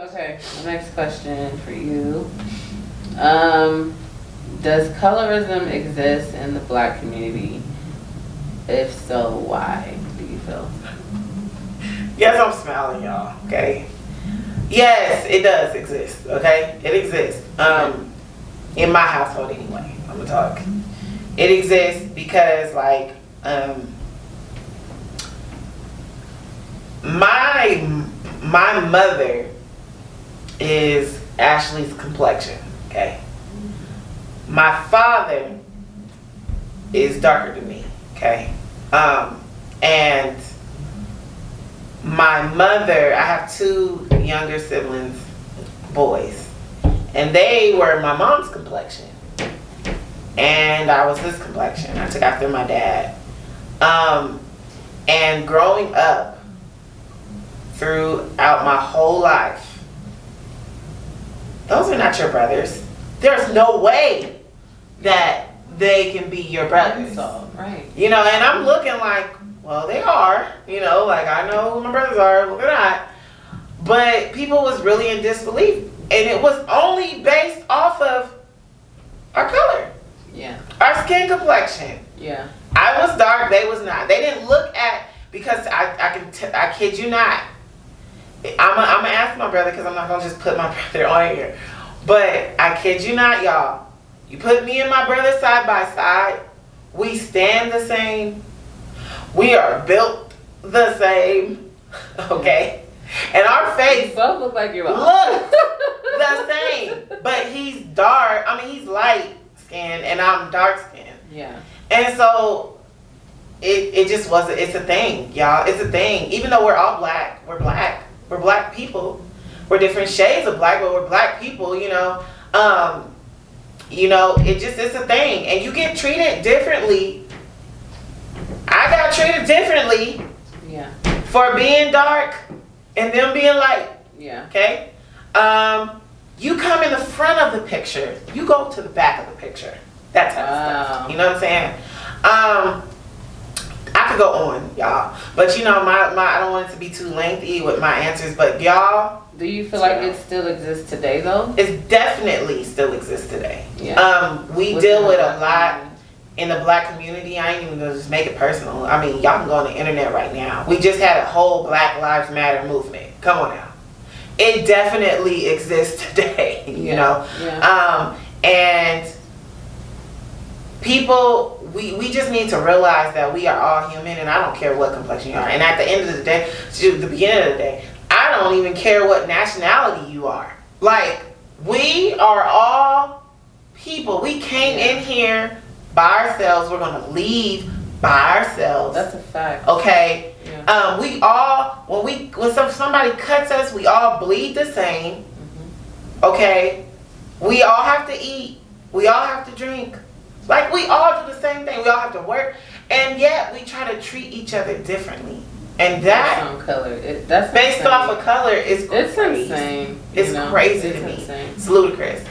Okay, the next question for you. Does colorism exist in the Black community? If so, why do you feel? Yes, I'm smiling, y'all. Okay. Yes, it does exist. Okay, it exists. In my household, anyway. I'm gonna talk. It exists because, like, my mother is Ashley's complexion. Okay. My father is darker than me. Okay. And my mother, I have two younger siblings, boys, and they were my mom's complexion, and I was this complexion. I took after my dad. And growing up, throughout my whole life, those are not your brothers. There's no way that they can be your brothers. Right. You know, and I'm looking like, well, they are. You know, like, I know who my brothers are. Well, they're not. But people was really in disbelief. And it was only based off of our color. Yeah. Our skin complexion. Yeah. I was dark, they was not. They didn't look at, because I kid you not. I'm gonna ask my brother, because I'm not gonna just put my brother on here. But I kid you not, y'all. You put me and my brother side by side, we stand the same. We are built the same. Okay? And our face you both look like your mom. Look the same. But he's dark. I mean, he's light skinned and I'm dark skinned. Yeah. And so it just wasn't, it's a thing, y'all. It's a thing. Even though we're all black, we're black. We're black people. We're different shades of black, but we're black people, you know. It's a thing. And you get treated differently. I got treated differently. Yeah. For being dark and them being light. Yeah. Okay? You come in the front of the picture. You go to the back of the picture. That type of stuff. You know what I'm saying? I could go on, y'all. But you know, I don't want it to be too lengthy with my answers, but y'all. Do you feel like it still exists today though? It definitely still exists today. Yeah. We deal with a lot in the black community. I ain't even gonna just make it personal. I mean, y'all can go on the internet right now. We just had a whole Black Lives Matter movement. Come on now. It definitely exists today, you know? Yeah. And people, we just need to realize that we are all human, and I don't care what complexion you are. And at the end of the day, to the beginning of the day, I don't even care what nationality you are. Like, we are all people. We came in here by ourselves. We're going to leave by ourselves. That's a fact. Okay? Yeah. We all, when somebody cuts us, we all bleed the same. Mm-hmm. Okay? We all have to eat. We all have to drink. Like, we all do the same thing. We all have to work. And yet, we try to treat each other differently. And that, based on color, that's based off of color, is it's crazy. Insane. It's crazy to me. It's ludicrous.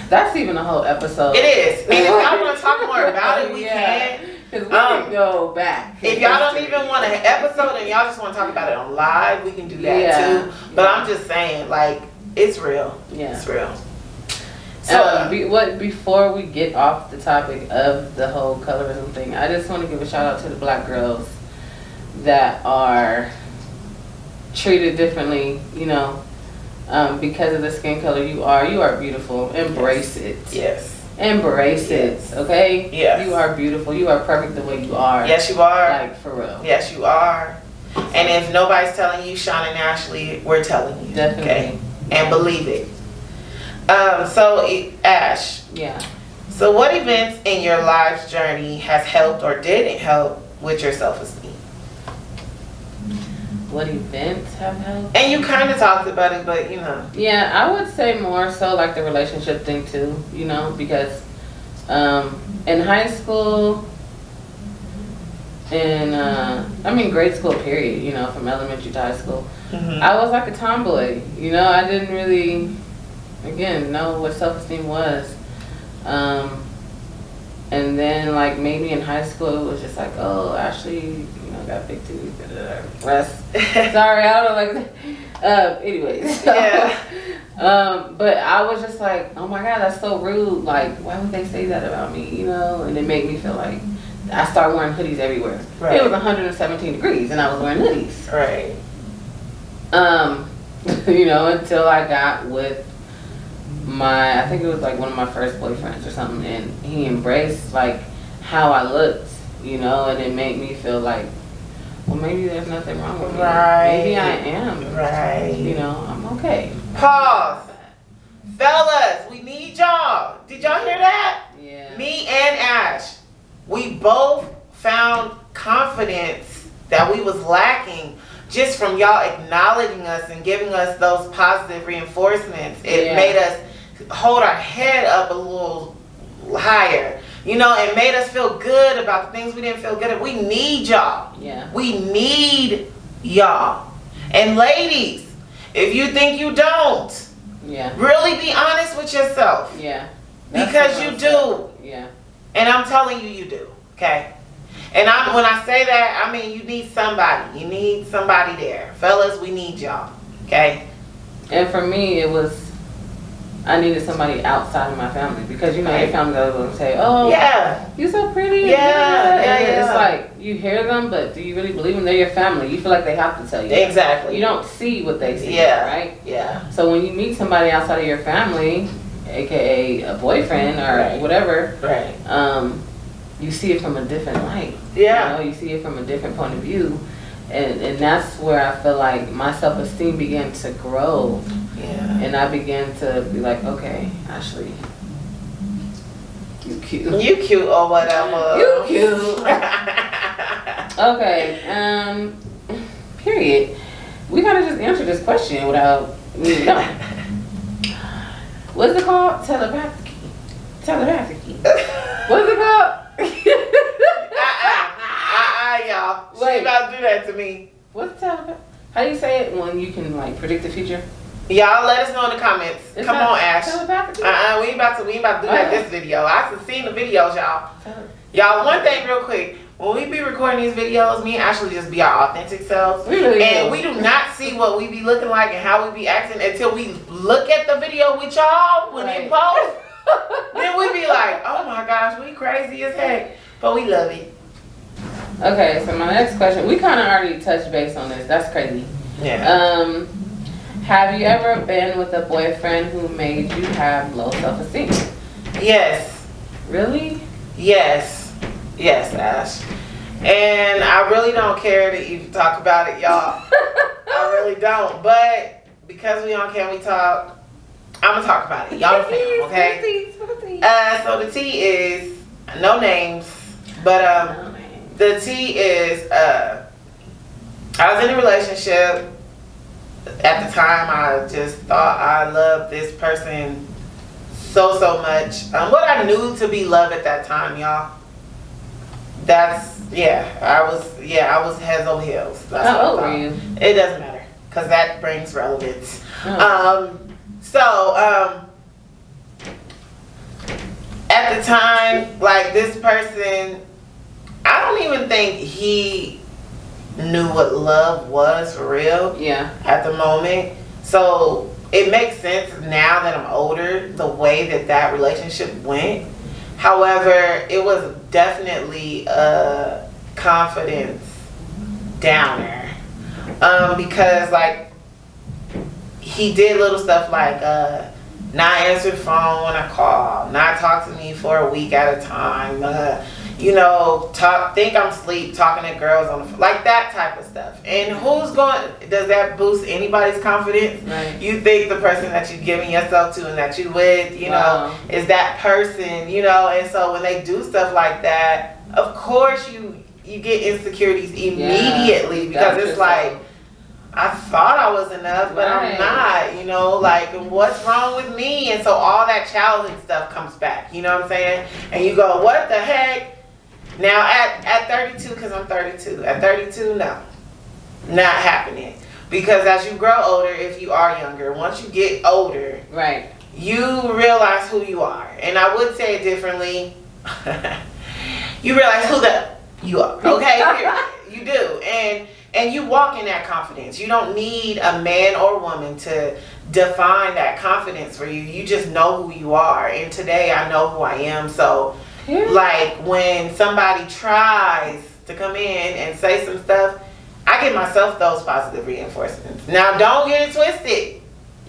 That's even a whole episode. It is. And if y'all want to talk more about it, we can. Because we can go back. If y'all don't even want an episode and y'all just want to talk about it on live, we can do that too. But I'm just saying, like, it's real. Yeah. It's real. So, before we get off the topic of the whole colorism thing, I just want to give a shout out to the black girls that are treated differently, you know, because of the skin color you are beautiful. Embrace it. Yes. Embrace Yes. it, okay? Yes. You are beautiful. You are perfect the way you are. Yes, you are. Like, for real. Yes, you are. And if nobody's telling you, Sean and Ashley, we're telling you. Definitely. Okay? And believe it. Ash. Yeah. So what events in your life's journey has helped or didn't help with your self-esteem? What events have helped? And you kind of talked about it, but you know. Yeah, I would say more so like the relationship thing too, you know, because in high school, grade school period, you know, from elementary to high school, I was like a tomboy, you know, I didn't really, again, know what self-esteem was. And then like maybe in high school it was just like, oh, Ashley, you know, got big titties, rest. Sorry, I don't know, like, anyways. So, Yeah. but I was just like, oh my God, that's so rude. Like, why would they say that about me, you know? And it made me feel like I started wearing hoodies everywhere. Right. It was 117 degrees and I was wearing hoodies. Right. You know, until I got with I think it was like one of my first boyfriends or something, and he embraced like how I looked, you know, and it made me feel like, well, maybe there's nothing wrong with me. Right. Maybe I am. Right. You know, I'm okay. Pause. Fellas, we need y'all. Did y'all hear that? Yeah. Me and Ash, we both found confidence that we was lacking just from y'all acknowledging us and giving us those positive reinforcements. It made us hold our head up a little higher. You know, it made us feel good about the things we didn't feel good at. We need y'all. Yeah. We need y'all. And ladies, if you think you don't, really be honest with yourself. Yeah. Because you do. Yeah. And I'm telling you, you do. Okay? And when I say that, I mean you need somebody. You need somebody there. Fellas, we need y'all. Okay? And for me, it was, I needed somebody outside of my family. Because, you know, your family will say, oh, you're so pretty. Yeah. It's like, you hear them, but do you really believe them? They're your family. You feel like they have to tell you. Exactly. You don't see what they see, right? Yeah. So when you meet somebody outside of your family, aka a boyfriend or whatever, you see it from a different light. Yeah. You know, you see it from a different point of view. And that's where I feel like my self-esteem began to grow. Yeah. And I began to be like, okay, Ashley, you cute. You cute or whatever. You cute. Okay, period. We gotta just answer this question without me knowing. What's it called? Telepathy. What's it called? Y'all. She about to do that to me. What's telepathy? How do you say it when you can like predict the future? Y'all let us know in the comments. Come on, Ash. Telepathy? We ain't about to do that this video. I've seen the videos, y'all. Y'all, one thing real quick. When we be recording these videos, me and Ashley just be our authentic selves. We do not see what we be looking like and how we be acting until we look at the video with y'all when they post. Then we be like, oh my gosh, we crazy as heck. But we love it. Okay, so my next question, we kind of already touched base on this. That's crazy. Yeah. Have you ever been with a boyfriend who made you have low self-esteem? Yes. Really? Yes. Yes, Ash. And I really don't care to even talk about it, y'all. I really don't. But because we on Can We Talk, I'm going to talk about it. Y'all the fam, okay? So the T is, no names, but the T is, I was in a relationship. At the time, I just thought I loved this person so much. What I knew to be love at that time, y'all. I was heads over heels. That's How old were you? It doesn't matter, because that brings relevance. At the time, like this person, I don't even think he knew what love was for real. Yeah. At the moment. So it makes sense now that I'm older, the way that relationship went. However, it was definitely a confidence downer. Because like he did little stuff like not answer the phone when I call, not talk to me for a week at a time, you know, think I'm asleep, talking to girls on the phone, like that type of stuff. And does that boost anybody's confidence? Right. You think the person that you're giving yourself to and that you with, you know, is that person, you know, and so when they do stuff like that, of course you get insecurities immediately, because it's like, I thought I was enough, but I'm not, you know, like, what's wrong with me? And so all that childhood stuff comes back, you know what I'm saying? And you go, what the heck? Now at 32, because I'm 32, at 32, no, not happening. Because as you grow older, if you are younger, once you get older, right, you realize who you are. And I would say it differently. You realize who you are, okay? You do. And you walk in that confidence. You don't need a man or woman to define that confidence for you. You just know who you are. And today I know who I am. So, like, when somebody tries to come in and say some stuff, I give myself those positive reinforcements. Now, don't get it twisted.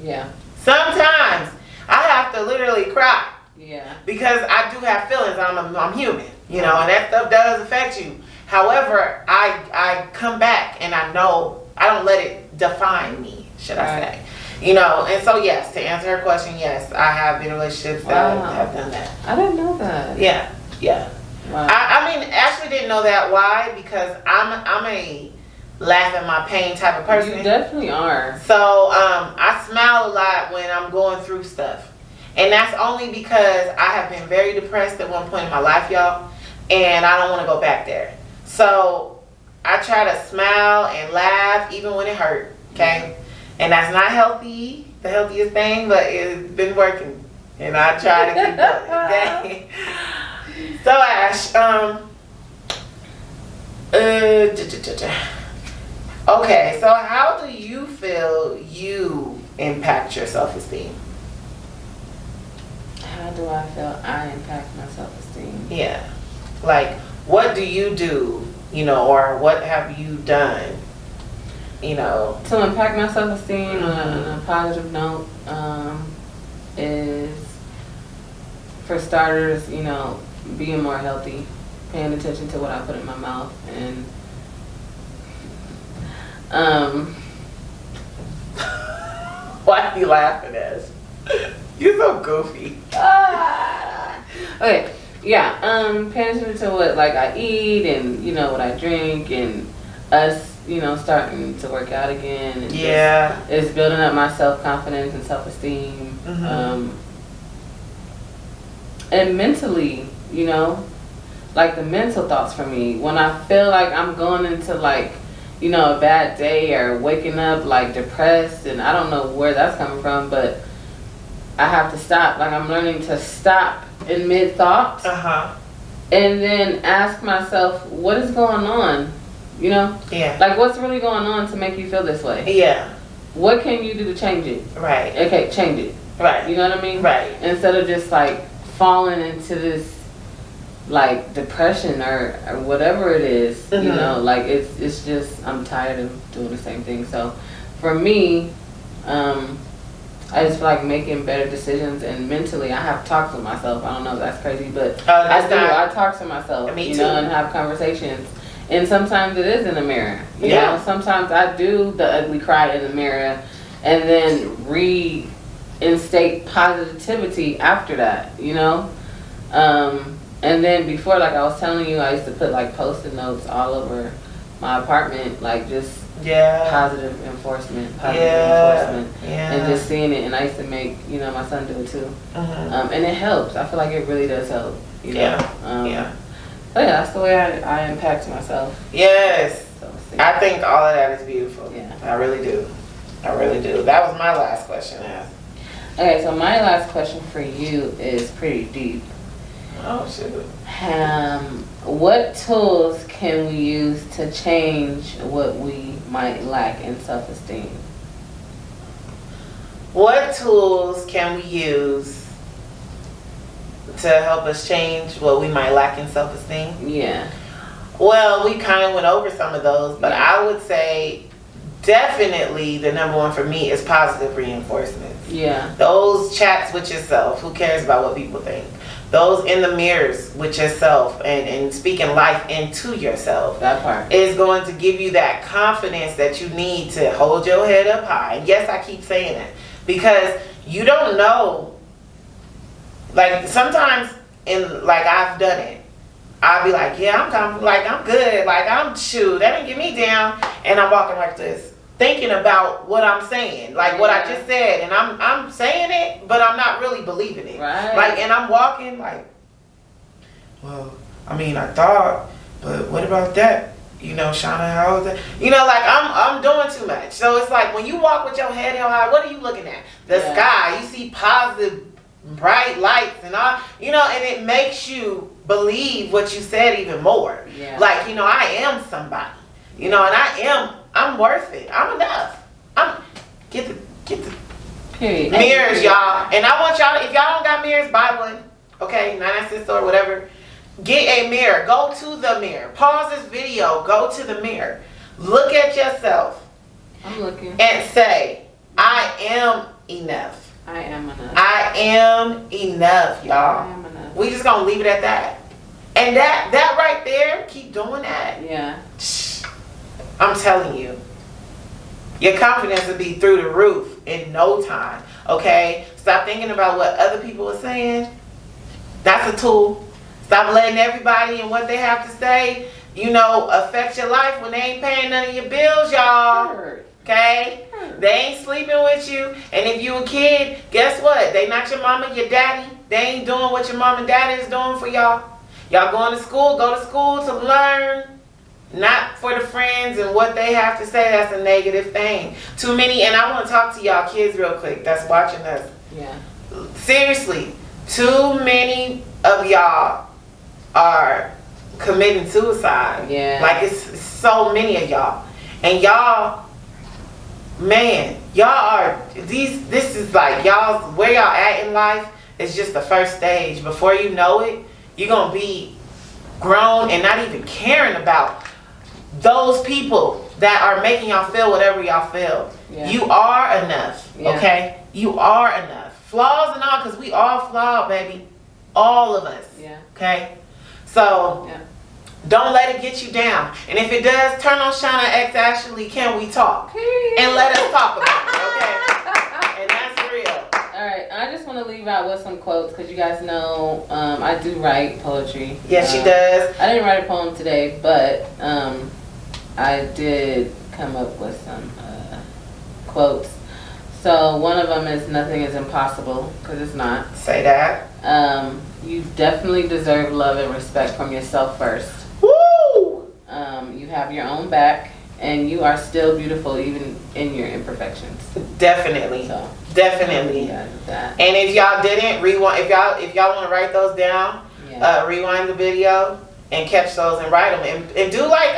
Yeah. Sometimes I have to literally cry. Yeah. Because I do have feelings. I'm human, you know, and that stuff does affect you. However, I come back and I know I don't let it define me, should I say. You know, and so yes, to answer her question, yes, I have been in relationships that have done that. I didn't know that. Yeah, yeah. Wow. I mean, Ashley didn't know that. Why? Because I'm a laugh at my pain type of person. You definitely are. So I smile a lot when I'm going through stuff. And that's only because I have been very depressed at one point in my life, y'all. And I don't want to go back there. So I try to smile and laugh even when it hurt, okay? And that's not healthy, the healthiest thing, but it's been working. And I try to keep going, okay? So Ash, okay, so how do you feel you impact your self-esteem? How do I feel I impact my self-esteem? Yeah. Like, what do you do, you know, or what have you done, you know? To impact my self-esteem on a positive note is, for starters, you know, being more healthy, paying attention to what I put in my mouth, and why are you laughing at us? You're so goofy. Okay, yeah, paying attention to what, like, I eat and, you know, what I drink, and us, you know, starting to work out again. And it's building up my self-confidence and self-esteem. And mentally, you know, like the mental thoughts for me, when I feel like I'm going into, like, you know, a bad day or waking up like depressed, and I don't know where that's coming from, but I have to stop. Like, I'm learning to stop in mid-thought and then ask myself, what is going on? You know? Yeah. Like, what's really going on to make you feel this way? Yeah. What can you do to change it? Right. Okay, change it. Right. You know what I mean? Right. Instead of just, like, falling into this, like, depression or whatever it is, you know, like, it's just, I'm tired of doing the same thing. So for me, I just feel like making better decisions, and mentally I have talked to myself. I don't know if that's crazy, but I talk to myself, you know, and have conversations. And sometimes it is in the mirror, you know. Sometimes I do the ugly cry in the mirror and then reinstate positivity after that, you know. And then before, like I was telling you, I used to put like Post-it notes all over my apartment, like just positive reinforcement, and just seeing it. And I used to make, you know, my son do it too, and it helps. I feel like it really does help, you know. So yeah, that's the way I impact myself. Yes, so, I think all of that is beautiful. Yeah, I really do. I really do. That was my last question. Okay, so my last question for you is pretty deep. Oh, shoot. What tools can we use to change what we might lack in self-esteem? What tools can we use to help us change what we might lack in self-esteem? Yeah. Well, we kind of went over some of those, but I would say definitely the number one for me is positive reinforcements. Yeah. Those chats with yourself. Who cares about what people think? Those in the mirrors with yourself and speaking life into yourself. That part. Is going to give you that confidence that you need to hold your head up high. And yes, I keep saying it. Because you don't know. Like, sometimes, like, I've done it. I'll be like, yeah, I'm confident. Like, I'm good. Like, that didn't get me down. And I'm walking like this, thinking about what I'm saying, like what I just said, and I'm saying it, but I'm not really believing it. Right. Like, and I'm walking like, well, I mean, I thought, but what about that? You know, Shauna, how is that? You know, like I'm doing too much. So it's like when you walk with your head held high, what are you looking at? The sky. You see positive, bright lights and all. You know, and it makes you believe what you said even more. Yeah. Like, you know, I am somebody. You know, and I'm worth it. I'm enough. Get the Period. mirrors, y'all. And I want y'all, if y'all don't got mirrors, buy one. Okay, 99cent store, whatever. Get a mirror. Go to the mirror. Pause this video. Go to the mirror. Look at yourself. I'm looking. And say, I am enough. I am enough. I am enough, y'all. I am enough. We just gonna leave it at that. And that right there, keep doing that. Yeah. I'm telling you, your confidence will be through the roof in no time. Okay? Stop thinking about what other people are saying. That's a tool. Stop letting everybody and what they have to say, you know, affect your life when they ain't paying none of your bills, y'all. Okay? They ain't sleeping with you. And if you a kid, guess what? They not your mama, your daddy. They ain't doing what your mom and daddy is doing for y'all. Y'all going to school, go to school to learn. Not for the friends and what they have to say. That's a negative thing. Too many, and I want to talk to y'all kids real quick that's watching us. Yeah. Seriously, too many of y'all are committing suicide. Yeah. Like, it's so many of y'all. And y'all, man, y'all are, this is like, y'all, where y'all at in life is just the first stage. Before you know it, you're going to be grown and not even caring about those people that are making y'all feel whatever y'all feel. Yeah. You are enough, okay? You are enough. Flaws and all, because we all flawed, baby. All of us, okay? So, don't let it get you down. And if it does, turn on Shauna X Ashley, Can We Talk? And let us talk about it, okay? And that's real. Alright, I just want to leave out with some quotes because you guys know I do write poetry. Yes, she does. I didn't write a poem today, but I did come up with some quotes. So one of them is, nothing is impossible, because it's not. Say that. You definitely deserve love and respect from yourself first. Woo! You have your own back, and you are still beautiful even in your imperfections. Definitely. So, definitely. That. And if y'all didn't rewind, if y'all want to write those down, rewind the video and catch those and write them and do like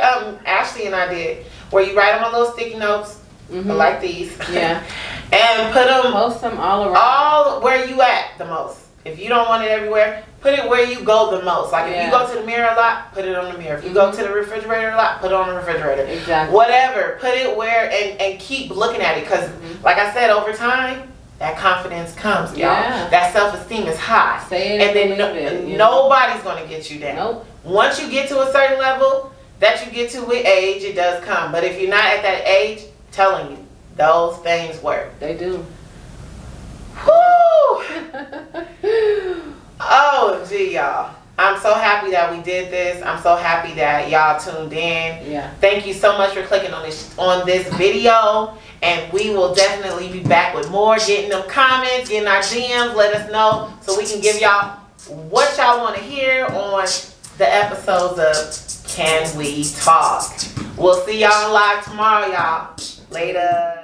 Ashley and I did, where you write them on little sticky notes like these. Yeah. And put them, post them all around. All where you at the most. If you don't want it everywhere, put it where you go the most. Like if you go to the mirror a lot, put it on the mirror. If you go to the refrigerator a lot, put it on the refrigerator. Exactly. Whatever. Put it where and keep looking at it. Because like I said, over time, that confidence comes, y'all. Yeah. That self-esteem is high. Say it and then nobody's going to get you down. Nope. Once you get to a certain level that you get to with age, it does come. But if you're not at that age, telling you, those things work. They do. Whoo! Oh, gee, y'all. I'm so happy that we did this. I'm so happy that y'all tuned in. Yeah. Thank you so much for clicking on this video. And we will definitely be back with more. Getting them comments, getting our DMs. Let us know so we can give y'all what y'all want to hear on the episodes of Can We Talk. We'll see y'all live tomorrow, y'all. Later.